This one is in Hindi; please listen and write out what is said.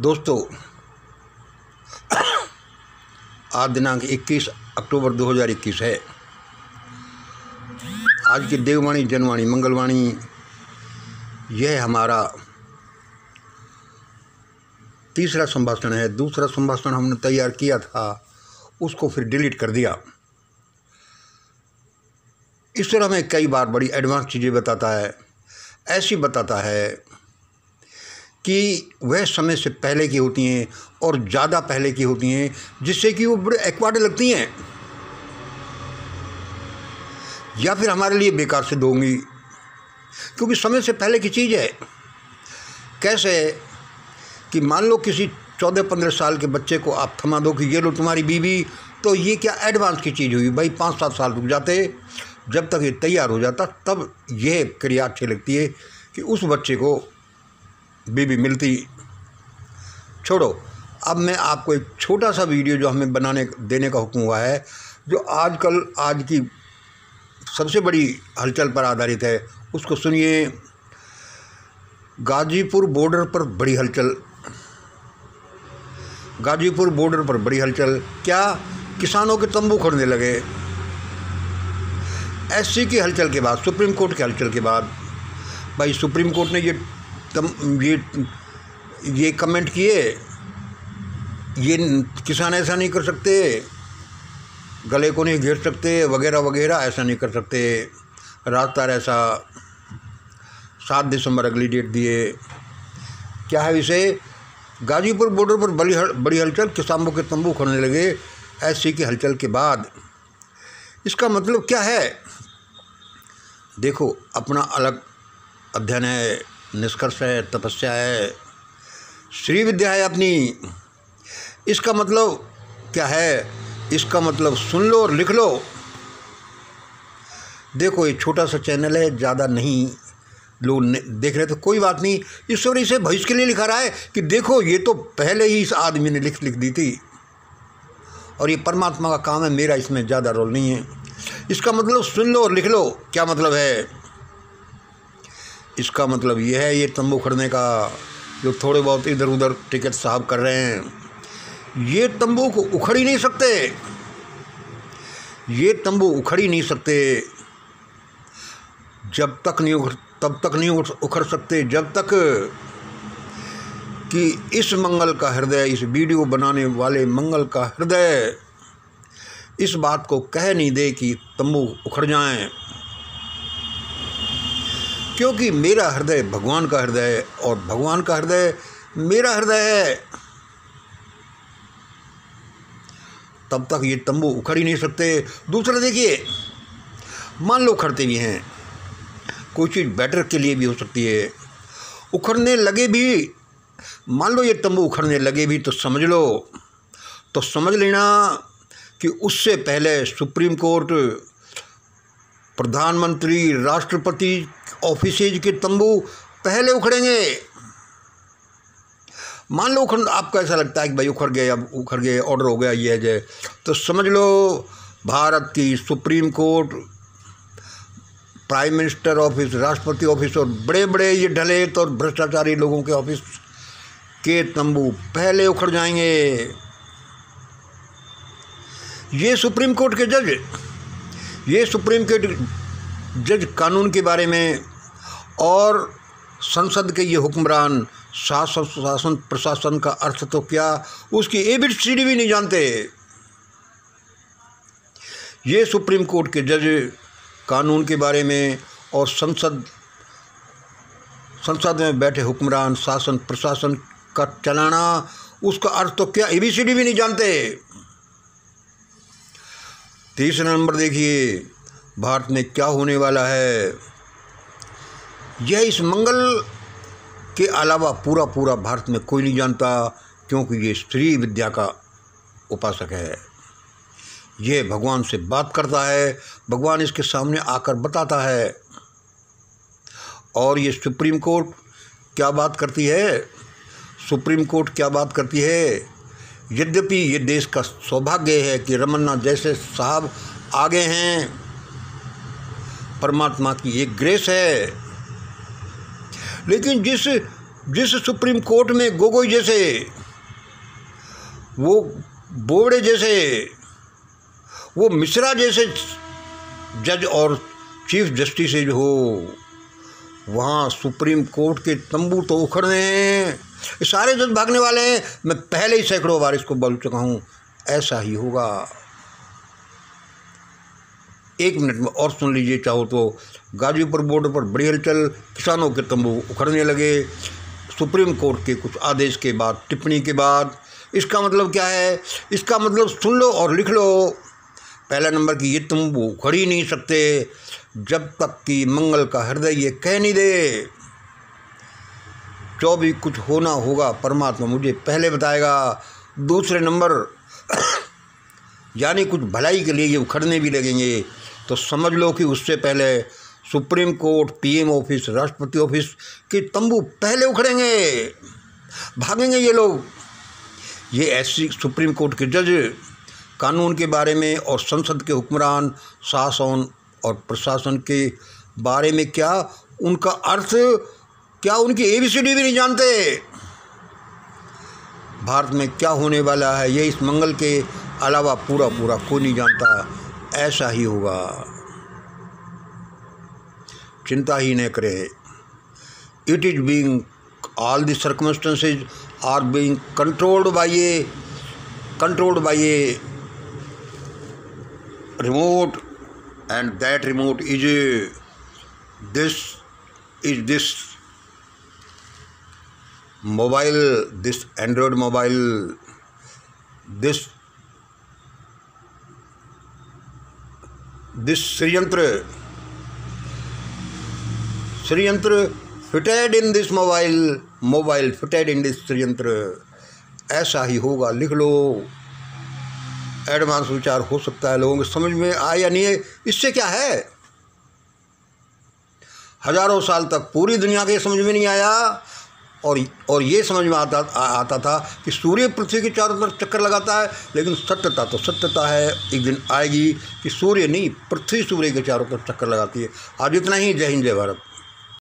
दोस्तों, आज दिनांक 21 अक्टूबर 2021 है। आज की देववाणी, जनवाणी, मंगलवाणी, यह हमारा तीसरा संभाषण है। दूसरा संभाषण हमने तैयार किया था, उसको फिर डिलीट कर दिया। ईश्वर हमें कई बार बड़ी एडवांस चीज़ें बताता है। ऐसी बताता है कि वह समय से पहले की होती हैं और ज़्यादा पहले की होती हैं, जिससे कि वो बड़े एक्वार्ड लगती हैं या फिर हमारे लिए बेकार सिद्ध होंगी, क्योंकि समय से पहले की चीज़ है। कैसे कि मान लो किसी 14-15 साल के बच्चे को आप थमा दो कि ये लो तुम्हारी बीवी, तो ये क्या एडवांस की चीज़ हुई भाई। 5-7 साल रुक जाते, जब तक ये तैयार हो जाता तब यह क्रिया अच्छी लगती है कि उस बच्चे को बीवी मिलती। छोड़ो, अब मैं आपको एक छोटा सा वीडियो जो हमें देने का हुक्म हुआ है, जो आज की सबसे बड़ी हलचल पर आधारित है, उसको सुनिए। गाजीपुर बॉर्डर पर बड़ी हलचल। गाजीपुर बॉर्डर पर बड़ी हलचल। क्या किसानों के तंबू खड़ने लगे? एससी की हलचल के बाद, सुप्रीम कोर्ट की हलचल के बाद, भाई सुप्रीम कोर्ट ने ये कमेंट किए, ये किसान ऐसा नहीं कर सकते, गले को नहीं घेर सकते, वगैरह वगैरह, ऐसा नहीं कर सकते। रास्ता ऐसा 7 दिसंबर अगली डेट दिए। क्या है विषय? गाजीपुर बॉर्डर पर बड़ी हलचल, किसानों के तंबू खड़ने लगे एससी की हलचल के बाद। इसका मतलब क्या है? देखो, अपना अलग अध्ययन है, निष्कर्ष है, तपस्या है, श्री विद्या है अपनी। इसका मतलब क्या है? इसका मतलब सुन लो और लिख लो। देखो, ये छोटा सा चैनल है, ज़्यादा नहीं लोग देख रहे, तो कोई बात नहीं। ईश्वर इसे भविष्य के लिए लिखा रहा है कि देखो, ये तो पहले ही इस आदमी ने लिख दी थी और ये परमात्मा का काम है, मेरा इसमें ज़्यादा रोल नहीं है। इसका मतलब सुन लो और लिख लो। क्या मतलब है? इसका मतलब ये है, ये तंबू खड़ने का, जो थोड़े बहुत इधर उधर टिकट साहब कर रहे हैं, ये तंबू को उखड़ ही नहीं सकते। ये तंबू उखड़ ही नहीं सकते। तब तक नहीं उखड़ सकते जब तक कि इस मंगल का हृदय, इस वीडियो बनाने वाले मंगल का हृदय इस बात को कह नहीं दे कि तंबू उखड़ जाएं। क्योंकि मेरा हृदय भगवान का हृदय है और भगवान का हृदय मेरा हृदय है। तब तक ये तंबू उखड़ ही नहीं सकते। दूसरा देखिए, मान लो उखड़ते भी हैं, कोई चीज़ बेटर के लिए भी हो सकती है। उखड़ने लगे भी, मान लो ये तंबू उखड़ने लगे भी, तो समझ लेना कि उससे पहले सुप्रीम कोर्ट, प्रधानमंत्री, राष्ट्रपति ऑफिसेज के तंबू पहले उखड़ेंगे। मान लो आपको ऐसा लगता है कि भाई उखड़ गए, अब उखड़ गए, ऑर्डर हो गया, ये है, तो समझ लो भारत की supreme court, prime minister office, राष्ट्रपति ऑफिस और बड़े बड़े ये ढलेत और भ्रष्टाचारी लोगों के ऑफिस के तंबू पहले उखड़ जाएंगे। ये सुप्रीम कोर्ट के जज कानून के बारे में और संसद के ये हुक्मरान, शासन प्रशासन का अर्थ तो क्या, उसकी ABCD भी नहीं जानते। ये सुप्रीम कोर्ट के जज कानून के बारे में और संसद में बैठे हुक्मरान, शासन प्रशासन का चलाना, उसका अर्थ तो क्या, ABCD भी नहीं जानते। तीसरा नंबर देखिए, भारत में क्या होने वाला है। यह इस मंगल के अलावा पूरा भारत में कोई नहीं जानता, क्योंकि ये श्री विद्या का उपासक है। ये भगवान से बात करता है, भगवान इसके सामने आकर बताता है। और ये सुप्रीम कोर्ट क्या बात करती है? सुप्रीम कोर्ट क्या बात करती है? यद्यपि ये देश का सौभाग्य है कि रमन्ना जैसे साहब आगे हैं, परमात्मा की एक ग्रेस है, लेकिन जिस सुप्रीम कोर्ट में गोगोई जैसे, वो बोबड़े जैसे, वो मिश्रा जैसे जज और चीफ जस्टिस हो, वहाँ सुप्रीम कोर्ट के तंबू तो उखड़ने हैं, सारे जज भागने वाले हैं। मैं पहले ही सैकड़ों बार इसको बोल चुका हूँ, ऐसा ही होगा। 1 मिनट में और सुन लीजिए चाहो तो। गाजीपुर बॉर्डर पर बड़ी हलचल, किसानों के तंबू उखड़ने लगे सुप्रीम कोर्ट के कुछ आदेश के बाद, टिप्पणी के बाद। इसका मतलब क्या है? इसका मतलब सुन लो और लिख लो। पहला नंबर कि ये तंबू उखड़ ही नहीं सकते जब तक कि मंगल का हृदय ये कह नहीं दे, जो भी कुछ होना होगा परमात्मा मुझे पहले बताएगा। दूसरे नंबर यानी कुछ भलाई के लिए ये उखड़ने भी लगेंगे, तो समझ लो कि उससे पहले सुप्रीम कोर्ट, पीएम ऑफिस, राष्ट्रपति ऑफिस के तंबू पहले उखड़ेंगे, भागेंगे ये लोग। ये ऐसी सुप्रीम कोर्ट के जज कानून के बारे में और संसद के हुक्मरान, शासन और प्रशासन के बारे में क्या, उनका अर्थ क्या, उनकी ABCD भी नहीं जानते। भारत में क्या होने वाला है ये इस मंगल के अलावा पूरा कोई नहीं जानता। ऐसा ही होगा, चिंता ही न करे। It is being, all the circumstances are being controlled by a remote, and that remote is this mobile, this Android mobile, this षड्यंत्र fitted in this mobile fitted in this षड्यंत्र। ऐसा ही होगा, लिख लो। एडवांस विचार हो सकता है लोगों के समझ में आए या नहीं है, इससे क्या है। हजारों साल तक पूरी दुनिया के समझ में नहीं आया, और ये समझ में आता था कि सूर्य पृथ्वी के चारों तरफ चक्कर लगाता है, लेकिन सत्यता तो सत्यता है, एक दिन आएगी कि सूर्य नहीं, पृथ्वी सूर्य के चारों तरफ चक्कर लगाती है। आज इतना ही। जय हिंद, जय भारत।